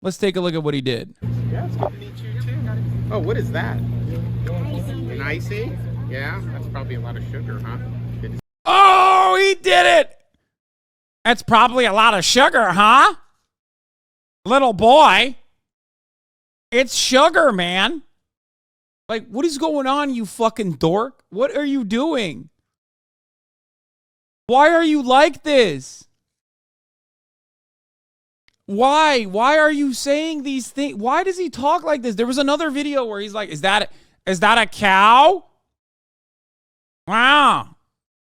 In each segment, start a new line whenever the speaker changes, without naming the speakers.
Let's take a look at what he did.
Yeah, it's good to meet you too. Oh, what is that? An icy? Yeah, that's probably a lot of sugar, huh?
Oh, he did it! That's probably a lot of sugar, huh? Little boy. It's sugar, man. Like, what is going on, you fucking dork? What are you doing? Why are you like this? Why? Why are you saying these things? Why does he talk like this? There was another video where he's like, is that a cow? Wow.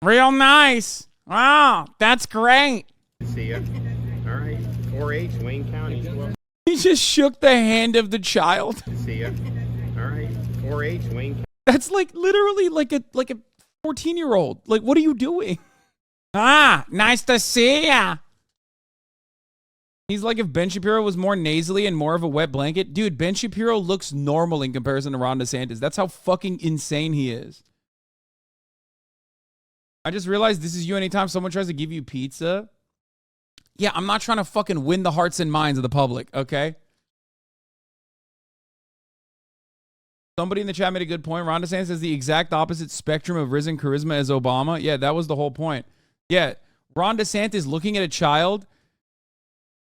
Real nice. Wow. That's great.
See ya. All right. 4-H, Wayne County.
He just shook the hand of the child.
See ya. All right. 4-H, Wayne County.
That's like literally like a 14-year-old. Like, what are you doing? Ah, nice to see ya. He's like if Ben Shapiro was more nasally and more of a wet blanket. Dude, Ben Shapiro looks normal in comparison to Ron DeSantis. That's how fucking insane he is. I just realized this is you anytime someone tries to give you pizza. Yeah, I'm not trying to fucking win the hearts and minds of the public, okay? Somebody in the chat made a good point. Ron DeSantis has the exact opposite spectrum of risen charisma as Obama. Yeah, that was the whole point. Yeah, Ron DeSantis looking at a child.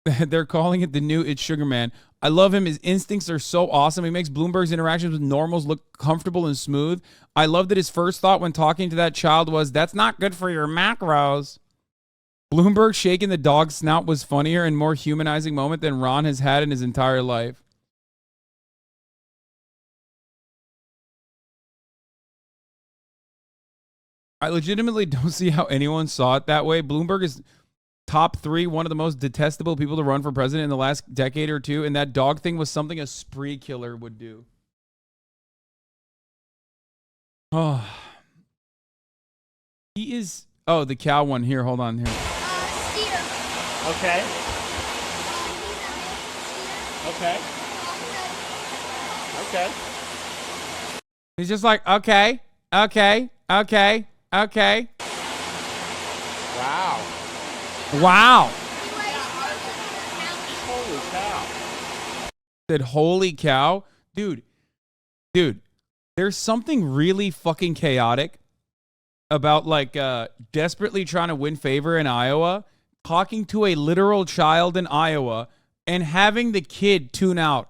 They're calling it the new It's Sugar Man. I love him. His instincts are so awesome. He makes Bloomberg's interactions with normals look comfortable and smooth. I love that his first thought when talking to that child was, that's not good for your macros. Bloomberg shaking the dog's snout was funnier and more humanizing moment than Ron has had in his entire life. I legitimately don't see how anyone saw it that way. Bloomberg is top 3, one of the most detestable people to run for president in the last decade or two, and that dog thing was something a spree killer would do. Oh. He is... Oh, the cow one here. Hold on here.
Steer.
Okay. Okay. Okay.
He's just like, okay, okay, okay, okay.
Wow.
Wow.
Holy cow.
Said, holy cow. Dude, there's something really fucking chaotic about like desperately trying to win favor in Iowa, talking to a literal child in Iowa and having the kid tune out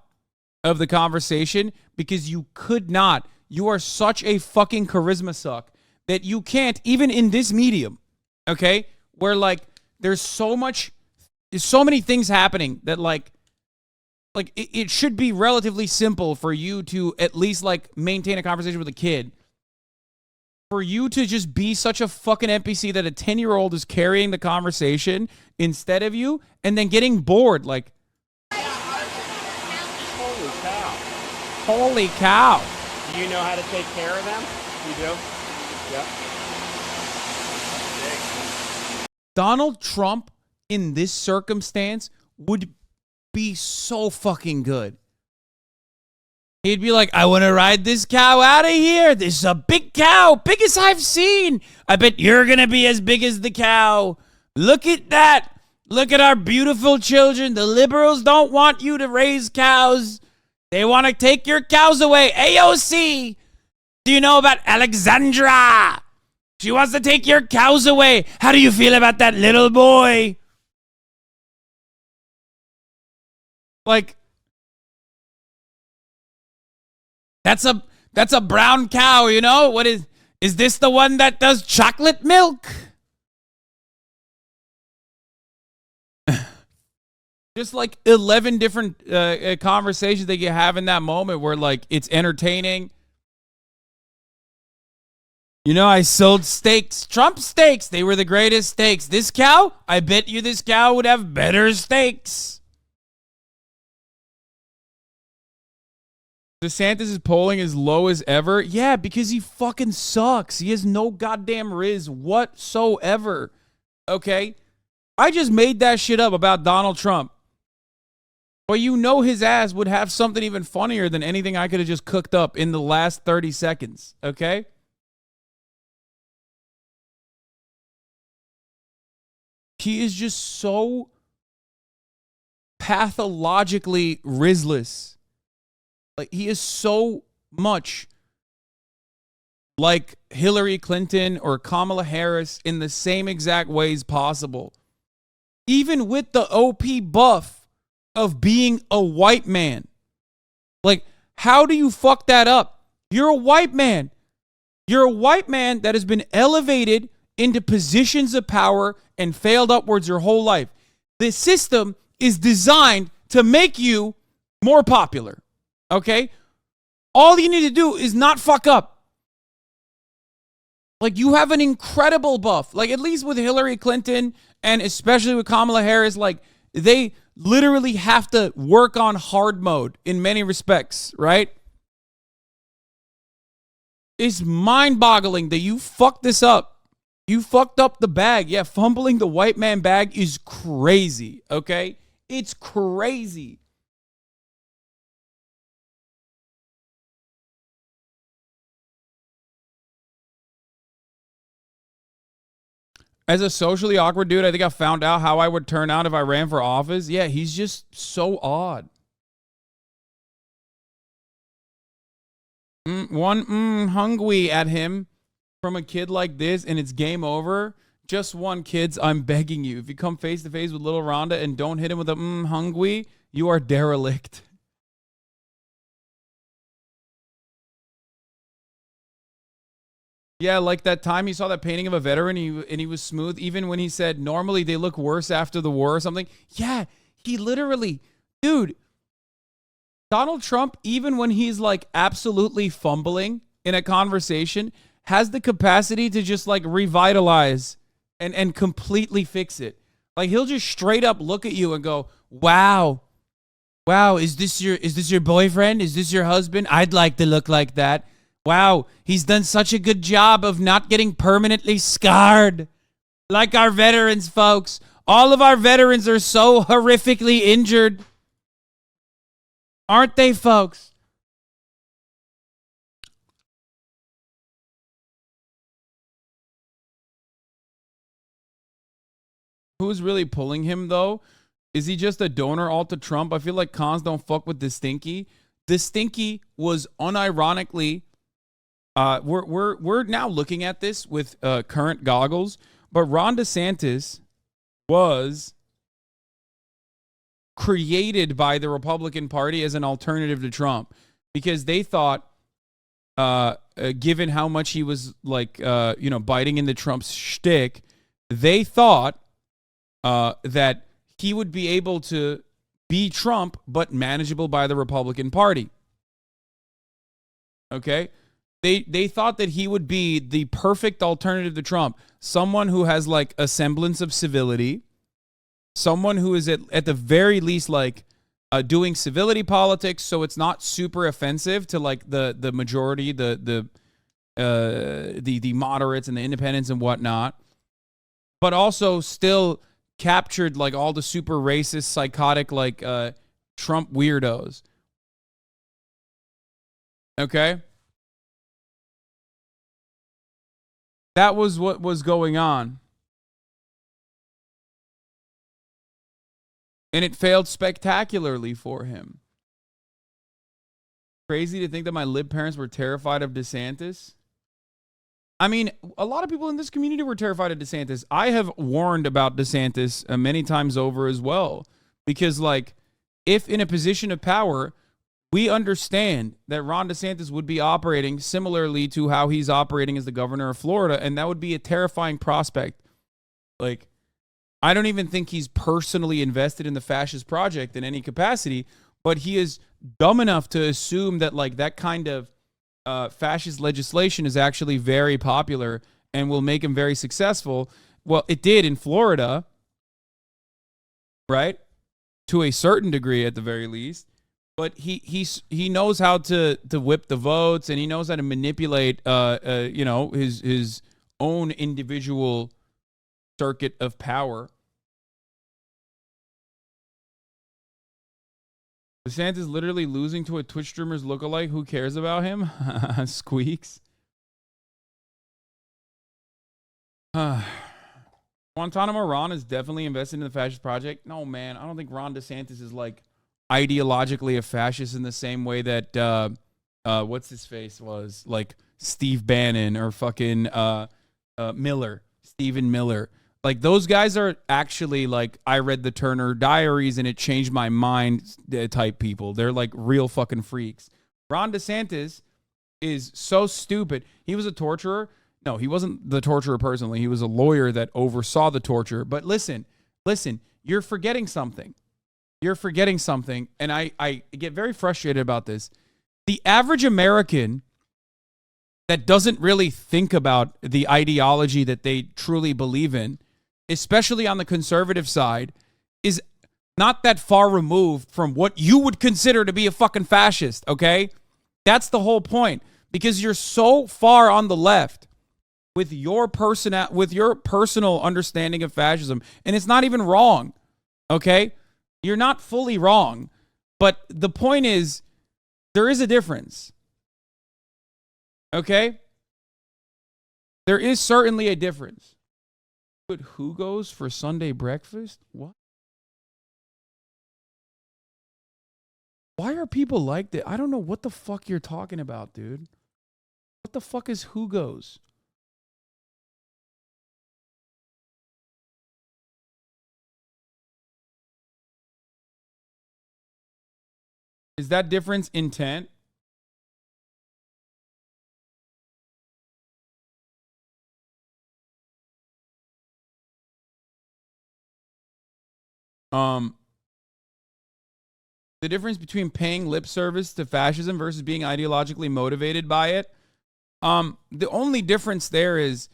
of the conversation because you could not. You are such a fucking charisma suck that you can't, even in this medium, okay, where like there's so many things happening that like it should be relatively simple for you to at least like maintain a conversation with a kid. For you to just be such a fucking NPC that a 10-year-old is carrying the conversation instead of you and then getting bored. Like,
Holy cow.
holy cow.
Do you know how to take care of them? You do? Yep.
Donald Trump in this circumstance would be so fucking good. He'd be like, I want to ride this cow out of here. This is a big cow, biggest I've seen. I bet you're going to be as big as the cow. Look at that. Look at our beautiful children. The liberals don't want you to raise cows. They want to take your cows away. AOC, do you know about Alexandra? She wants to take your cows away. How do you feel about that little boy? Like, that's a brown cow, you know? What is this the one that does chocolate milk? Just like 11 different conversations that you have in that moment where like it's entertaining. You know, I sold steaks, Trump steaks. They were the greatest steaks. This cow, I bet you this cow would have better steaks. DeSantis' polling as low as ever. Yeah, because he fucking sucks. He has no goddamn riz whatsoever. Okay? I just made that shit up about Donald Trump. But you know his ass would have something even funnier than anything I could have just cooked up in the last 30 seconds. Okay? He is just so pathologically rizless. Like, he is so much like Hillary Clinton or Kamala Harris in the same exact ways possible. Even with the OP buff of being a white man. Like, how do you fuck that up? You're a white man. You're a white man that has been elevated into positions of power and failed upwards your whole life. This system is designed to make you more popular. Okay? All you need to do is not fuck up. Like, you have an incredible buff. Like, at least with Hillary Clinton and especially with Kamala Harris, like, they literally have to work on hard mode in many respects, right? It's mind-boggling that you fucked this up. You fucked up the bag. Yeah, fumbling the white man bag is crazy, okay? It's crazy. As a socially awkward dude, I think I found out how I would turn out if I ran for office. Yeah, he's just so odd. Hungry at him from a kid like this, and it's game over. Just one, kids, I'm begging you. If you come face to face with little Rhonda and don't hit him with a hungry, you are derelict. Yeah, like that time he saw that painting of a veteran and he was smooth, even when he said normally they look worse after the war or something. Yeah, he literally, dude, Donald Trump, even when he's like absolutely fumbling in a conversation, has the capacity to just like revitalize and completely fix it. Like, he'll just straight up look at you and go, wow, is this your boyfriend? Is this your husband? I'd like to look like that. Wow, he's done such a good job of not getting permanently scarred. Like our veterans, folks. All of our veterans are so horrifically injured. Aren't they, folks? Who's really pulling him, though? Is he just a donor all to Trump? I feel like cons don't fuck with the Stinky. The Stinky was unironically... we're now looking at this with current goggles, but Ron DeSantis was created by the Republican Party as an alternative to Trump because they thought, given how much he was like, biting into Trump's shtick, they thought that he would be able to be Trump, but manageable by the Republican Party. Okay. They thought that he would be the perfect alternative to Trump. Someone who has like a semblance of civility. Someone who is at the very least like doing civility politics, so it's not super offensive to like the majority, the moderates and the independents and whatnot. But also still captured like all the super racist, psychotic like Trump weirdos. Okay? That was what was going on. And it failed spectacularly for him. Crazy to think that my lib parents were terrified of DeSantis. I mean, a lot of people in this community were terrified of DeSantis. I have warned about DeSantis many times over as well. Because, like, if in a position of power, we understand that Ron DeSantis would be operating similarly to how he's operating as the governor of Florida, and that would be a terrifying prospect. Like, I don't even think he's personally invested in the fascist project in any capacity, but he is dumb enough to assume that, like, that kind of fascist legislation is actually very popular and will make him very successful. Well, it did in Florida, right? To a certain degree, at the very least. But he knows how to whip the votes, and he knows how to manipulate his own individual circuit of power. DeSantis literally losing to a Twitch streamer's lookalike. Who cares about him? Squeaks. Want Guantanamo Ron is definitely invested in the fascist project. No, man, I don't think Ron DeSantis is like ideologically a fascist in the same way that what's his face was, like Steve Bannon or fucking Stephen Miller. Like, those guys are actually like, I read the Turner Diaries and it changed my mind type people. They're like real fucking freaks. Ron DeSantis is so stupid. He was a torturer. No, he wasn't the torturer personally. He was a lawyer that oversaw the torture. But listen, you're forgetting something. You're forgetting something. And I get very frustrated about this. The average American that doesn't really think about the ideology that they truly believe in, especially on the conservative side, is not that far removed from what you would consider to be a fucking fascist, okay? That's the whole point. Because you're so far on the left with your personal understanding of fascism, and it's not even wrong, okay? You're not fully wrong, but the point is, there is a difference, okay? There is certainly a difference. But who goes for Sunday breakfast? What? Why are people like that? I don't know what the fuck you're talking about, dude. What the fuck is who goes? Is that difference intent? The difference between paying lip service to fascism versus being ideologically motivated by it. The only difference there is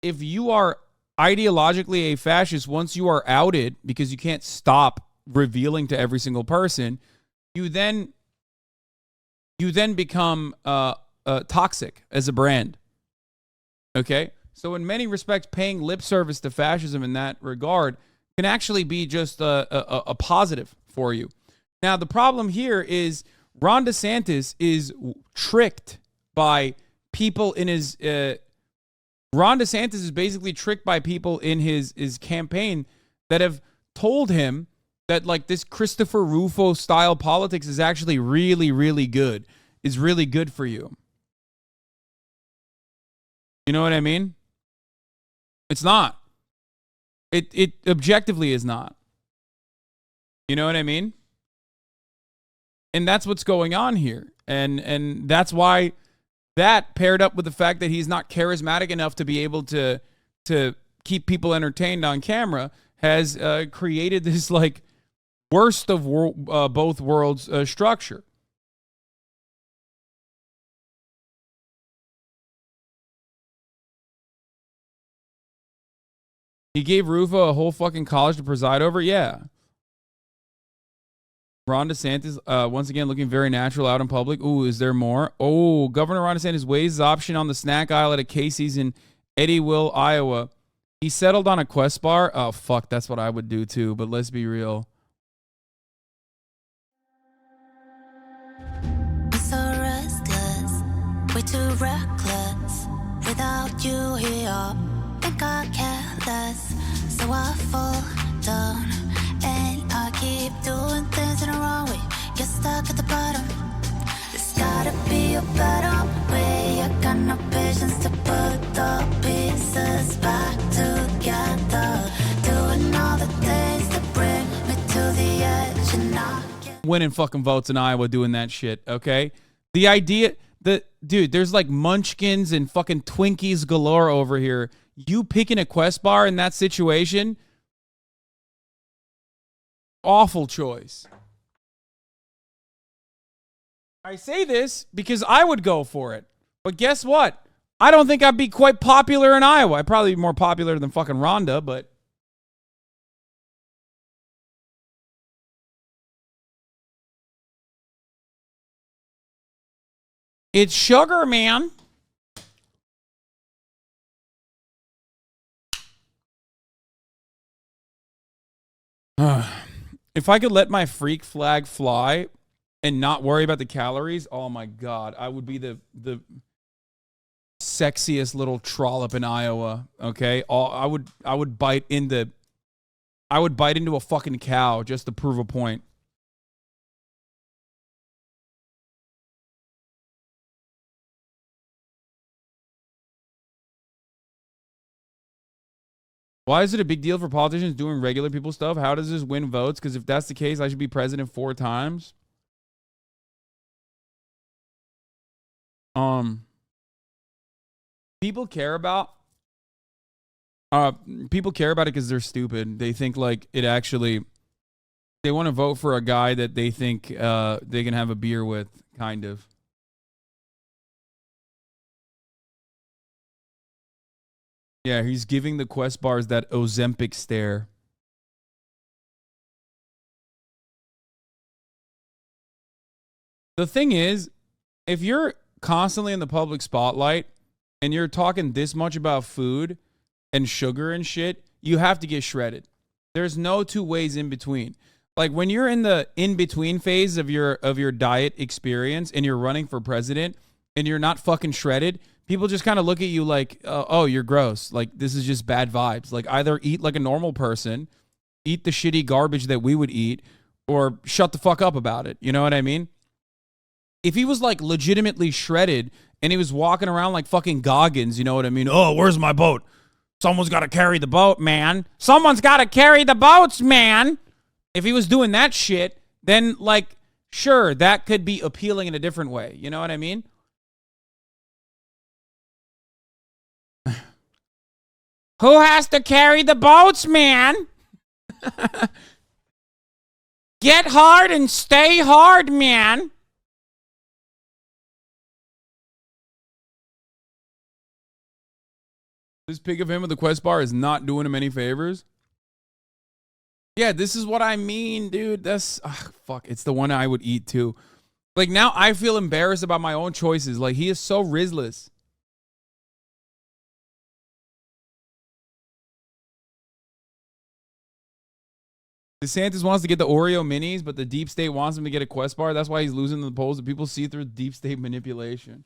if you are ideologically a fascist, once you are outed because you can't stop revealing to every single person, you then become toxic as a brand. Okay? So in many respects, paying lip service to fascism in that regard can actually be just a positive for you. Now, the problem here is Ron DeSantis is tricked by people in his... Ron DeSantis is basically tricked by people in his campaign that have told him that, like, this Christopher Rufo style politics is actually really, really good. Is really good for you. You know what I mean? It's not. It objectively is not. You know what I mean? And that's what's going on here. And that's why that, paired up with the fact that he's not charismatic enough to be able to keep people entertained on camera, has created this, like, worst of both worlds structure. He gave Rufo a whole fucking college to preside over? Yeah. Ron DeSantis, once again, looking very natural out in public. Ooh, is there more? Oh, Governor Ron DeSantis weighs his option on the snack aisle at a Casey's in Eddyville, Iowa. He settled on a Quest bar. Oh, fuck, that's what I would do too, but let's be real.
I'm so restless, way too reckless. Without you here, think I care less. So I fall down and I keep doing things in the wrong way. Get stuck at the bottom. There's gotta be a better way. I got no patience to put the pieces back together. Doing all the things that bring me to the edge and I can't.
Winning fucking votes in Iowa doing that shit, okay? The idea that, dude, there's like munchkins and fucking Twinkies galore over here. You picking a Quest bar in that situation? Awful choice. I say this because I would go for it. But guess what? I don't think I'd be quite popular in Iowa. I'd probably be more popular than fucking Rhonda, but... It's sugar, man. If I could let my freak flag fly and not worry about the calories, oh my God, I would be the sexiest little trollop in Iowa. Okay, I would bite into a fucking cow just to prove a point. Why is it a big deal for politicians doing regular people stuff? How does this win votes? Because if that's the case, I should be president 4 times. People care about it because they're stupid. They think like it actually. They want to vote for a guy that they think they can have a beer with, kind of. Yeah, he's giving the quest bars that Ozempic stare. The thing is, if you're constantly in the public spotlight and you're talking this much about food and sugar and shit, you have to get shredded. There's no two ways in between. Like when you're in the in-between phase of your diet experience and you're running for president and you're not fucking shredded, people just kind of look at you like, oh, you're gross. Like, this is just bad vibes. Like, either eat like a normal person, eat the shitty garbage that we would eat, or shut the fuck up about it. You know what I mean? If he was, like, legitimately shredded and he was walking around like fucking Goggins, you know what I mean? Oh, where's my boat? Someone's got to carry the boat, man. Someone's got to carry the boats, man. If he was doing that shit, then, like, sure, that could be appealing in a different way. You know what I mean? Who has to carry the boats, man? Get hard and stay hard, man. This pic of him with the quest bar is not doing him any favors. Yeah, this is what I mean, dude. That's fuck. It's the one I would eat too. Like now, I feel embarrassed about my own choices. Like he is so Rizless. Desantis wants to get the Oreo minis, but the deep state wants him to get a quest bar. That's why he's losing the polls. And people see through deep state manipulation.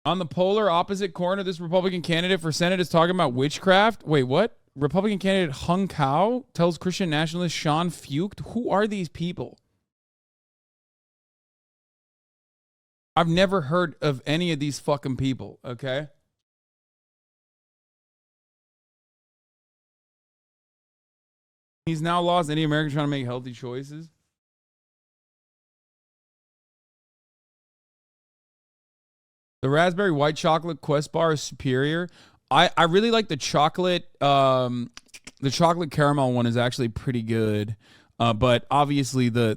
On the polar opposite corner, this Republican candidate for Senate is talking about witchcraft. Wait, what? Republican candidate Hung Kao tells Christian nationalist Sean Fuchs. Who are these people? I've never heard of any of these fucking people, okay? He's now lost any American trying to make healthy choices. The raspberry white chocolate quest bar is superior. I really like the chocolate caramel one is actually pretty good. But obviously the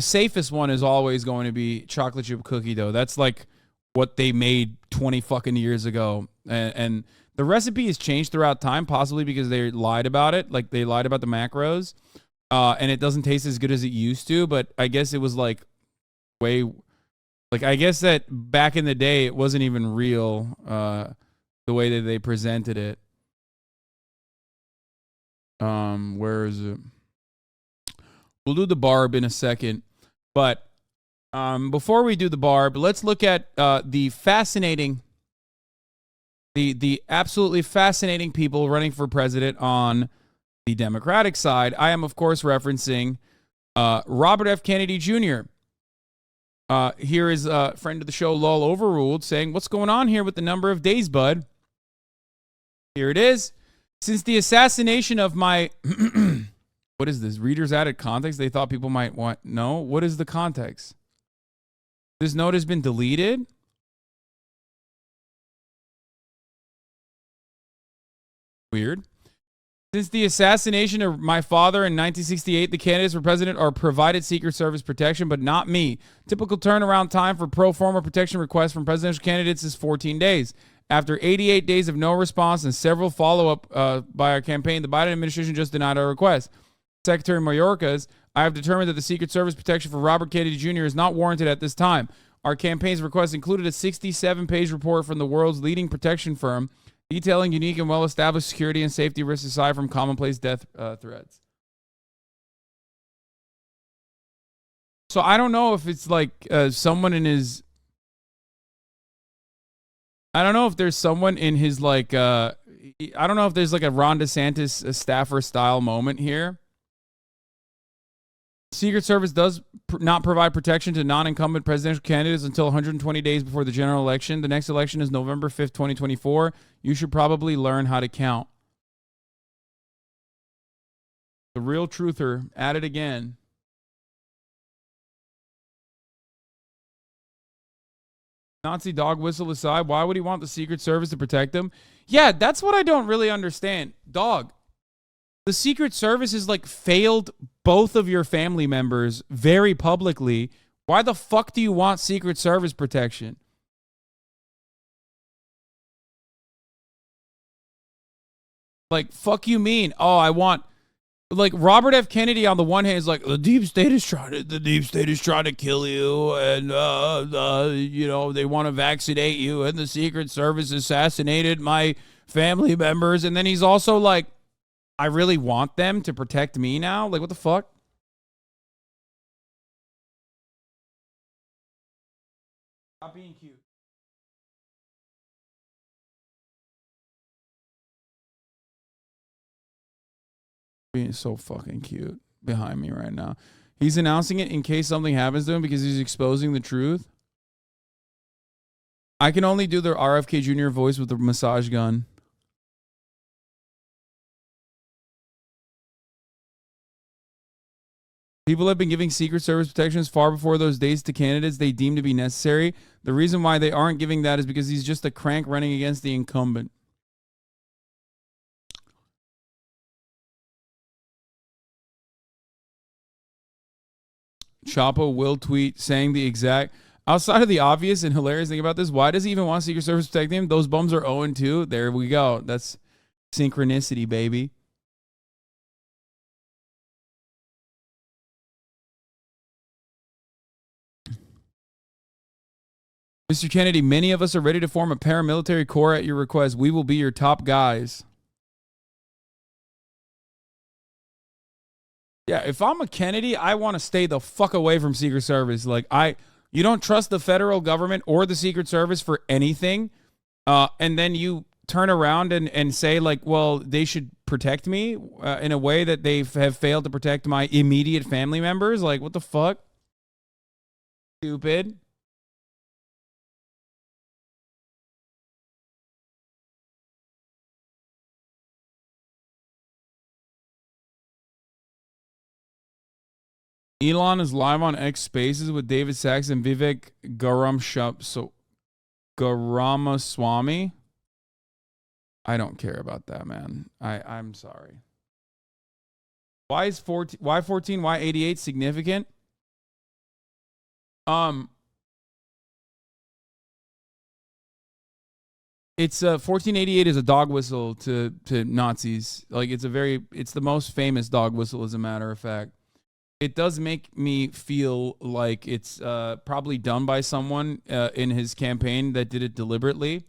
safest one is always going to be chocolate chip cookie dough. That's like what they made 20 fucking years ago. And the recipe has changed throughout time, possibly because they lied about it. Like they lied about the macros. And it doesn't taste as good as it used to, but I guess it was like I guess that back in the day, it wasn't even real, the way that they presented it. Where is it? We'll do the barb in a second. But before we do the barb, let's look at the absolutely fascinating people running for president on the Democratic side. I am, of course, referencing Robert F. Kennedy Jr., here is a friend of the show, Lol Overruled, saying, what's going on here with the number of days, bud? Here it is. Since the assassination of my... what is this? Readers added context they thought people might want... No? What is the context? This note has been deleted? Weird. Since the assassination of my father in 1968, the candidates for president are provided Secret Service protection, but not me. Typical turnaround time for pro forma protection requests from presidential candidates is 14 days. After 88 days of no response and several follow-up by our campaign, the Biden administration just denied our request. Secretary Mayorkas, I have determined that the Secret Service protection for Robert Kennedy Jr. is not warranted at this time. Our campaign's request included a 67-page report from the world's leading protection firm detailing unique and well-established security and safety risks aside from commonplace death threats. So I don't know if it's like someone in his I don't know if there's someone in his like I don't know if there's like a Ron DeSantis staffer style moment here. Secret Service does not provide protection to non-incumbent presidential candidates until 120 days before the general election. The next election is November 5th, 2024. You should probably learn how to count. The real truther at it again. Nazi dog whistle aside, why would he want the Secret Service to protect him? Yeah, that's what I don't really understand. Dog, the Secret Service has like failed both of your family members very publicly. Why the fuck do you want Secret Service protection? Like, fuck you mean? Oh, I want... Like, Robert F. Kennedy on the one hand is like, the deep state is trying to kill you, and you know, they want to vaccinate you, and the Secret Service assassinated my family members. And then he's also like, I really want them to protect me now? Like, what the fuck? Stop being cute. Being so fucking cute behind me right now. He's announcing it in case something happens to him because he's exposing the truth. I can only do the RFK Jr. voice with the massage gun. People have been giving Secret Service protections far before those days to candidates they deem to be necessary. The reason why they aren't giving that is because he's just a crank running against the incumbent. Chapo will tweet saying the exact... Outside of the obvious and hilarious thing about this, why does he even want Secret Service protecting him? Those bums are 0-2. There we go. That's synchronicity, baby. Mr. Kennedy, many of us are ready to form a paramilitary corps at your request. We will be your top guys. Yeah, if I'm a Kennedy, I want to stay the fuck away from Secret Service. Like, you don't trust the federal government or the Secret Service for anything, and then you turn around and say, like, well, they should protect me in a way that they have failed to protect my immediate family members. Like, what the fuck? Stupid. Elon is live on X Spaces with David Sachs and Vivek Garamaswamy. I don't care about that, man. I'm sorry. Why is 14? Why 14? Why 88 significant? It's 1488 is a dog whistle to Nazis. Like, it's the most famous dog whistle, as a matter of fact. It does make me feel like it's probably done by someone in his campaign that did it deliberately.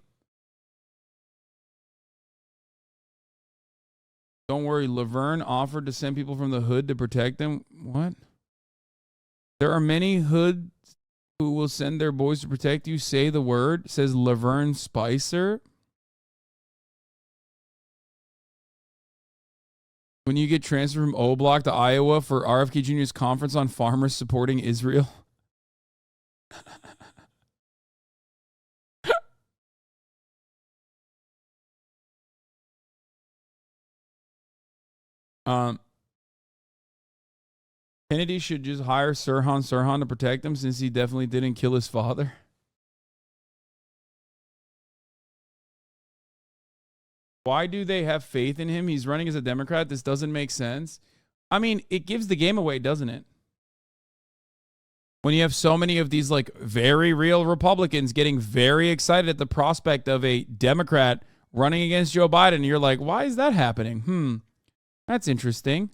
Don't worry, Laverne offered to send people from the hood to protect them. What? There are many hoods who will send their boys to protect you. Say the word, says Laverne Spicer. When you get transferred from O Block to Iowa for RFK Jr.'s conference on farmers supporting Israel. Kennedy should just hire Sirhan to protect him since he definitely didn't kill his father. Why do they have faith in him? He's running as a Democrat. This doesn't make sense. I mean, it gives the game away, doesn't it? When you have so many of these like very real Republicans getting very excited at the prospect of a Democrat running against Joe Biden, you're like, why is that happening? That's interesting.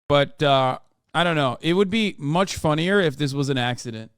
But I don't know. It would be much funnier if this was an accident.